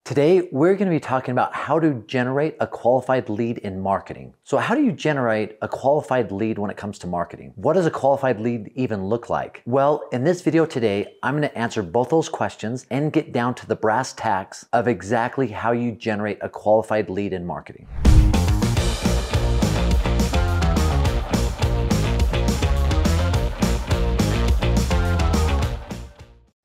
Today, we're going to be talking about how to generate a qualified lead in marketing. So how do you generate a qualified lead when it comes to marketing? What does a qualified lead even look like? Well, in this video today, I'm going to answer both those questions and get down to the brass tacks of exactly how you generate a qualified lead in marketing.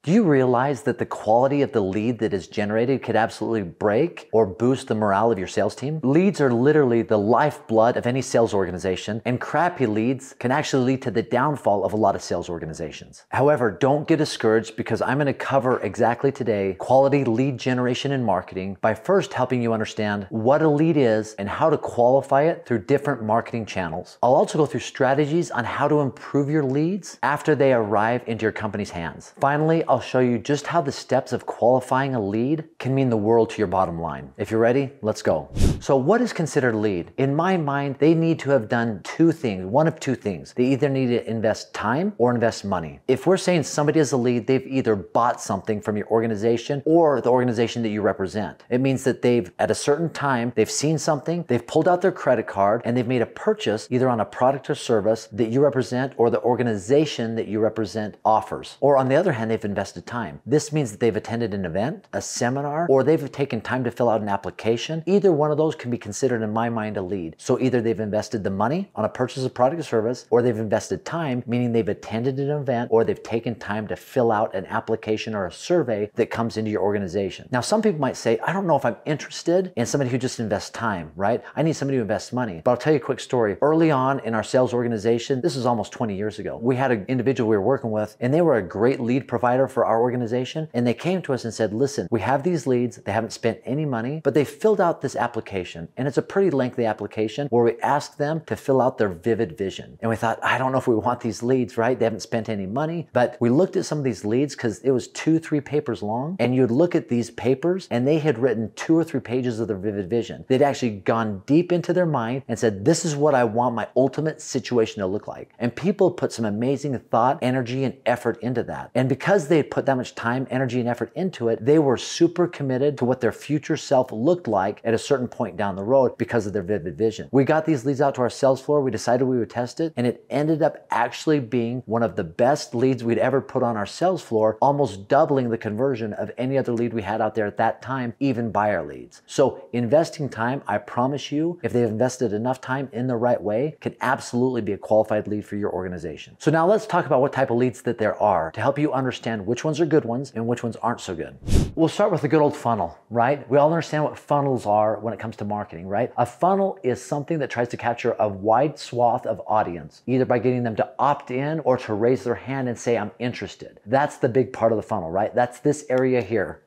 Do you realize that the quality of the lead that is generated could absolutely break or boost the morale of your sales team? Leads are literally the lifeblood of any sales organization, and crappy leads can actually lead to the downfall of a lot of sales organizations. However, don't get discouraged because I'm going to cover exactly today quality lead generation in marketing by first helping you understand what a lead is and how to qualify it through different marketing channels. I'll also go through strategies on how to improve your leads after they arrive into your company's hands. Finally, I'll show you just how the steps of qualifying a lead can mean the world to your bottom line. If you're ready, let's go. So what is considered a lead? In my mind, they need to have done two things, one of two things. They either need to invest time or invest money. If we're saying somebody is a lead, they've either bought something from your organization or the organization that you represent. It means that they've, at a certain time, they've seen something, they've pulled out their credit card, and they've made a purchase either on a product or service that you represent or the organization that you represent offers. Or on the other hand, they've invested time. This means that they've attended an event, a seminar, or they've taken time to fill out an application. Either one of those can be considered, in my mind, a lead. So either they've invested the money on a purchase of product or service, or they've invested time, meaning they've attended an event, or they've taken time to fill out an application or a survey that comes into your organization. Now, some people might say, I don't know if I'm interested in somebody who just invests time, right? I need somebody who invests money. But I'll tell you a quick story. Early on in our sales organization, this is almost 20 years ago, we had an individual we were working with, and they were a great lead provider for our organization. And they came to us and said, listen, we have these leads. They haven't spent any money, but they filled out this application. And it's a pretty lengthy application where we asked them to fill out their vivid vision. And we thought, I don't know if we want these leads, right? They haven't spent any money, but we looked at some of these leads because it was 2-3 papers long. And you'd look at these papers and they had written 2 or 3 pages of their vivid vision. They'd actually gone deep into their mind and said, this is what I want my ultimate situation to look like. And people put some amazing thought, energy, and effort into that. And because they had put that much time, energy, and effort into it, they were super committed to what their future self looked like at a certain point down the road because of their vivid vision. We got these leads out to our sales floor. We decided we would test it, and it ended up actually being one of the best leads we'd ever put on our sales floor, almost doubling the conversion of any other lead we had out there at that time, even buyer leads. So investing time, I promise you, if they've invested enough time in the right way, can absolutely be a qualified lead for your organization. So now let's talk about what type of leads that there are to help you understand which ones are good ones and which ones aren't so good. We'll start with the good old funnel, right? We all understand what funnels are when it comes to marketing, right? A funnel is something that tries to capture a wide swath of audience, either by getting them to opt in or to raise their hand and say, I'm interested. That's the big part of the funnel, right? That's this area here.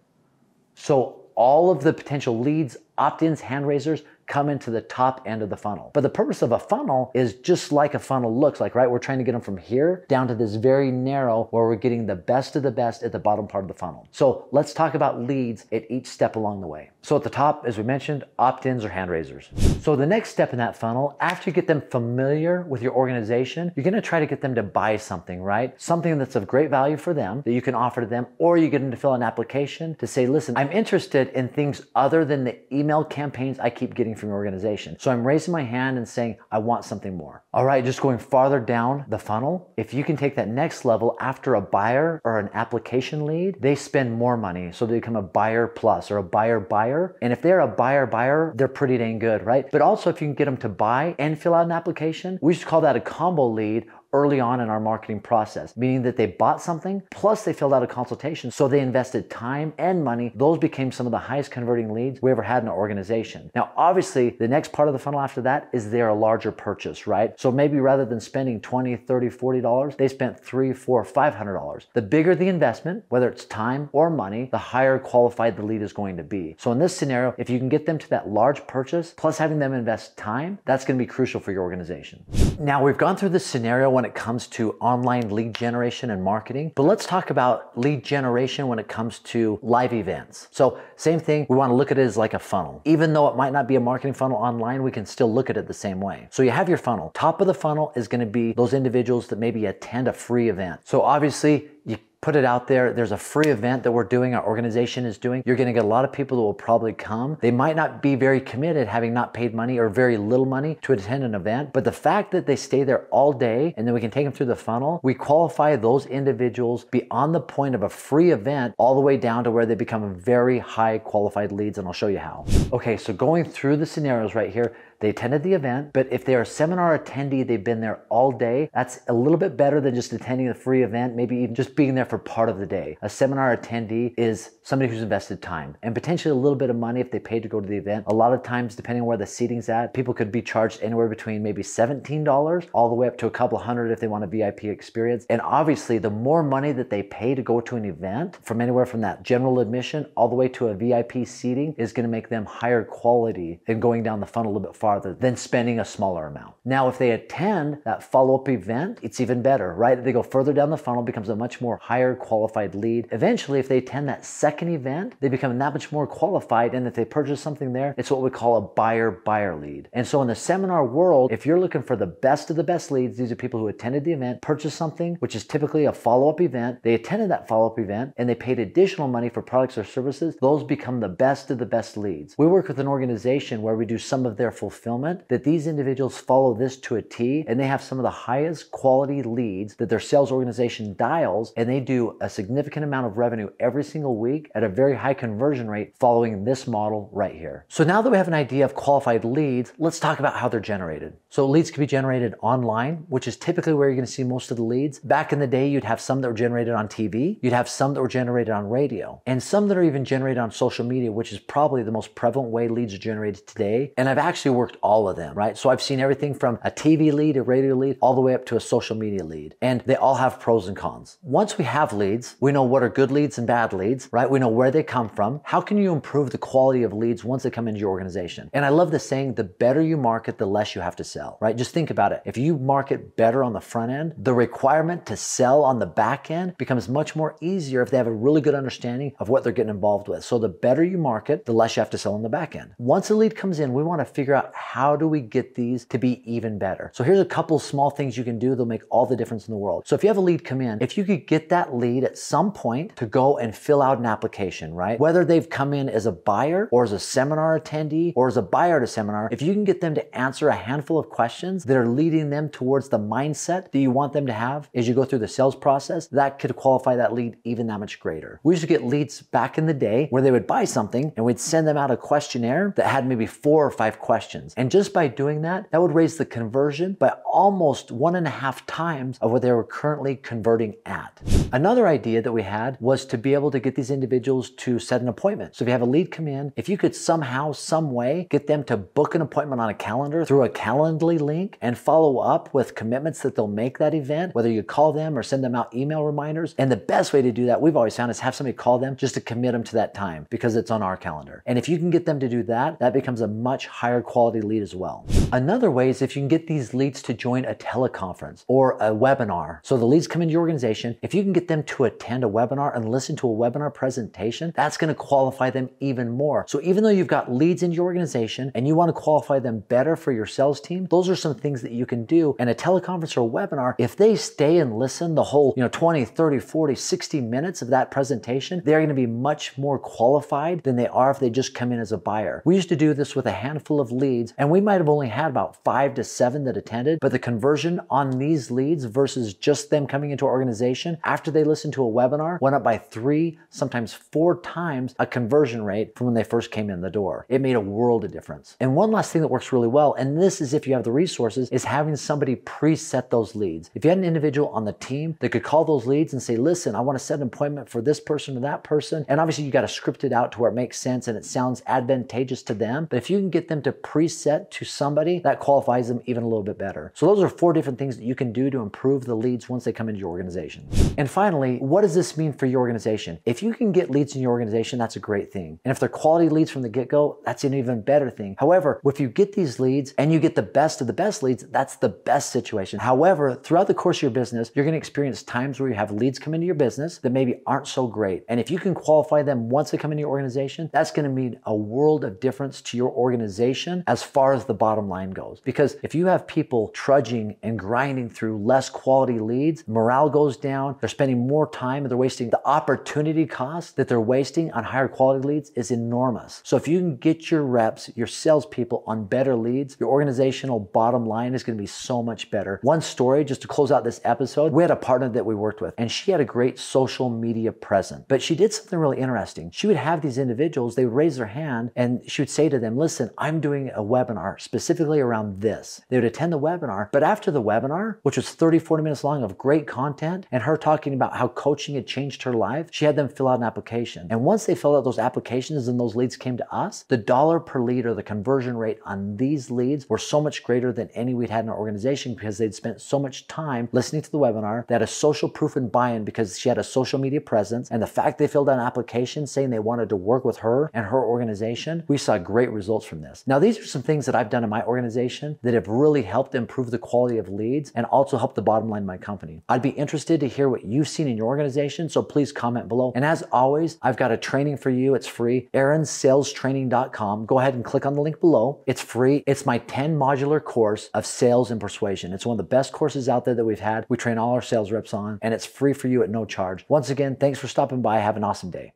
So all of the potential leads, opt-ins, hand raisers, come into the top end of the funnel. But the purpose of a funnel is just like a funnel looks like, right? We're trying to get them from here down to this very narrow where we're getting the best of the best at the bottom part of the funnel. So let's talk about leads at each step along the way. So at the top, as we mentioned, opt-ins or hand raisers. So the next step in that funnel, after you get them familiar with your organization, you're going to try to get them to buy something, right? Something that's of great value for them that you can offer to them, or you get them to fill out an application to say, listen, I'm interested in things other than the email campaigns I keep getting from your organization. So I'm raising my hand and saying, I want something more. All right, just going farther down the funnel, if you can take that next level after a buyer or an application lead, they spend more money. So they become a buyer plus or a buyer. And if they're a buyer, they're pretty dang good, right? But also if you can get them to buy and fill out an application, we just call that a combo lead early on in our marketing process, meaning that they bought something, plus they filled out a consultation. So they invested time and money. Those became some of the highest converting leads we ever had in our organization. Now, obviously, the next part of the funnel after that is they're a larger purchase, right? So maybe rather than spending $20, $30, $40, they spent $300, $400, $500. The bigger the investment, whether it's time or money, the higher qualified the lead is going to be. So in this scenario, if you can get them to that large purchase, plus having them invest time, that's going to be crucial for your organization. Now, we've gone through this scenario when it comes to online lead generation and marketing, but let's talk about lead generation when it comes to live events. So same thing, we want to look at it as like a funnel. Even though it might not be a marketing funnel online, we can still look at it the same way. So you have your funnel. Top of the funnel is going to be those individuals that maybe attend a free event. So obviously, you put it out there. There's a free event that we're doing, our organization is doing. You're going to get a lot of people that will probably come. They might not be very committed, having not paid money or very little money to attend an event, but the fact that they stay there all day and then we can take them through the funnel, we qualify those individuals beyond the point of a free event all the way down to where they become very high qualified leads, and I'll show you how. Okay, so going through the scenarios right here, they attended the event, but if they're a seminar attendee, they've been there all day, that's a little bit better than just attending the free event, maybe even just being there for part of the day. A seminar attendee is somebody who's invested time and potentially a little bit of money if they paid to go to the event. A lot of times, depending on where the seating's at, people could be charged anywhere between maybe $17 all the way up to a couple hundred if they want a VIP experience. And obviously, the more money that they pay to go to an event, from anywhere from that general admission all the way to a VIP seating, is going to make them higher quality and going down the funnel a little bit farther than spending a smaller amount. Now, if they attend that follow-up event, it's even better, right? They go further down the funnel, becomes a much more higher qualified lead. Eventually, if they attend that second event, they become that much more qualified, and if they purchase something there, it's what we call a buyer lead. And so in the seminar world, if you're looking for the best of the best leads, these are people who attended the event, purchased something, which is typically a follow-up event. They attended that follow-up event and they paid additional money for products or services. Those become the best of the best leads. We work with an organization where we do some of their fulfillment, that these individuals follow this to a T, and they have some of the highest quality leads that their sales organization dials, and they do a significant amount of revenue every single week at a very high conversion rate following this model right here. So now that we have an idea of qualified leads, let's talk about how they're generated. So leads can be generated online, which is typically where you're going to see most of the leads. Back in the day, you'd have some that were generated on TV, you'd have some that were generated on radio, and some that are even generated on social media, which is probably the most prevalent way leads are generated today. And I've actually worked all of them, right? So I've seen everything from a TV lead, a radio lead, all the way up to a social media lead. And they all have pros and cons. Once we have leads, we know what are good leads and bad leads, right? We know where they come from. How can you improve the quality of leads once they come into your organization? And I love the saying, the better you market, the less you have to sell, right? Just think about it. If you market better on the front end, the requirement to sell on the back end becomes much more easier if they have a really good understanding of what they're getting involved with. So the better you market, the less you have to sell on the back end. Once a lead comes in, we want to figure out how do we get these to be even better. So here's a couple small things you can do that'll make all the difference in the world. So if you have a lead come in, if you could get that lead at some point to go and fill out an application, right? Whether they've come in as a buyer or as a seminar attendee or as a buyer at a seminar, if you can get them to answer a handful of questions that are leading them towards the mindset that you want them to have as you go through the sales process, that could qualify that lead even that much greater. We used to get leads back in the day where they would buy something and we'd send them out a questionnaire that had maybe 4 or 5 questions. And just by doing that, that would raise the conversion by almost 1.5 times of what they were currently converting at. Another idea that we had was to be able to get these individuals to set an appointment. So if you have a lead come in, if you could somehow, some way get them to book an appointment on a calendar through a Calendly link and follow up with commitments that they'll make that event, whether you call them or send them out email reminders. And the best way to do that, we've always found, is have somebody call them just to commit them to that time because it's on our calendar. And if you can get them to do that, that becomes a much higher quality lead as well. Another way is if you can get these leads to join a teleconference or a webinar. So the leads come into your organization. If you can get them to attend a webinar and listen to a webinar presentation, that's going to qualify them even more. So even though you've got leads in your organization and you want to qualify them better for your sales team, those are some things that you can do. And a teleconference or a webinar, if they stay and listen the whole 20, 30, 40, 60 minutes of that presentation, they're going to be much more qualified than they are if they just come in as a buyer. We used to do this with a handful of leads, and we might have only had about 5 to 7 that attended, but the conversion on these leads versus just them coming into our organization after they listened to a webinar went up by 3, sometimes 4 times a conversion rate from when they first came in the door. It made a world of difference. And one last thing that works really well, and this is if you have the resources, is having somebody preset those leads. If you had an individual on the team that could call those leads and say, listen, I want to set an appointment for this person or that person, and obviously you got to script it out to where it makes sense and it sounds advantageous to them, but if you can get them to preset to somebody, that qualifies them even a little bit better. So those are 4 different things that you can do to improve the leads once they come into your organization. And finally, what does this mean for your organization? If you can get leads in your organization, that's a great thing. And if they're quality leads from the get-go, that's an even better thing. However, if you get these leads and you get the best of the best leads, that's the best situation. However, throughout the course of your business, you're going to experience times where you have leads come into your business that maybe aren't so great. And if you can qualify them once they come into your organization, that's going to mean a world of difference to your organization as as far as the bottom line goes. Because if you have people trudging and grinding through less quality leads, morale goes down, they're spending more time and they're wasting the opportunity cost that they're wasting on higher quality leads is enormous. So if you can get your reps, your salespeople on better leads, your organizational bottom line is going to be so much better. One story, just to close out this episode, we had a partner that we worked with and she had a great social media presence, but she did something really interesting. She would have these individuals, they would raise their hand and she would say to them, listen, I'm doing a webinar specifically around this. They would attend the webinar, but after the webinar, which was 30, 40 minutes long of great content and her talking about how coaching had changed her life, she had them fill out an application. And once they filled out those applications and those leads came to us, the dollar per lead or the conversion rate on these leads were so much greater than any we'd had in our organization because they'd spent so much time listening to the webinar. They had a social proof and buy-in because she had a social media presence. And the fact they filled out an application saying they wanted to work with her and her organization, we saw great results from this. Now, these are some things that I've done in my organization that have really helped improve the quality of leads and also help the bottom line of my company. I'd be interested to hear what you've seen in your organization, so please comment below. And as always, I've got a training for you. It's free, aaronSalesTraining.com. Go ahead and click on the link below. It's free. It's my 10 modular course of sales and persuasion. It's one of the best courses out there that we've had. We train all our sales reps on, and it's free for you at no charge. Once again, thanks for stopping by. Have an awesome day.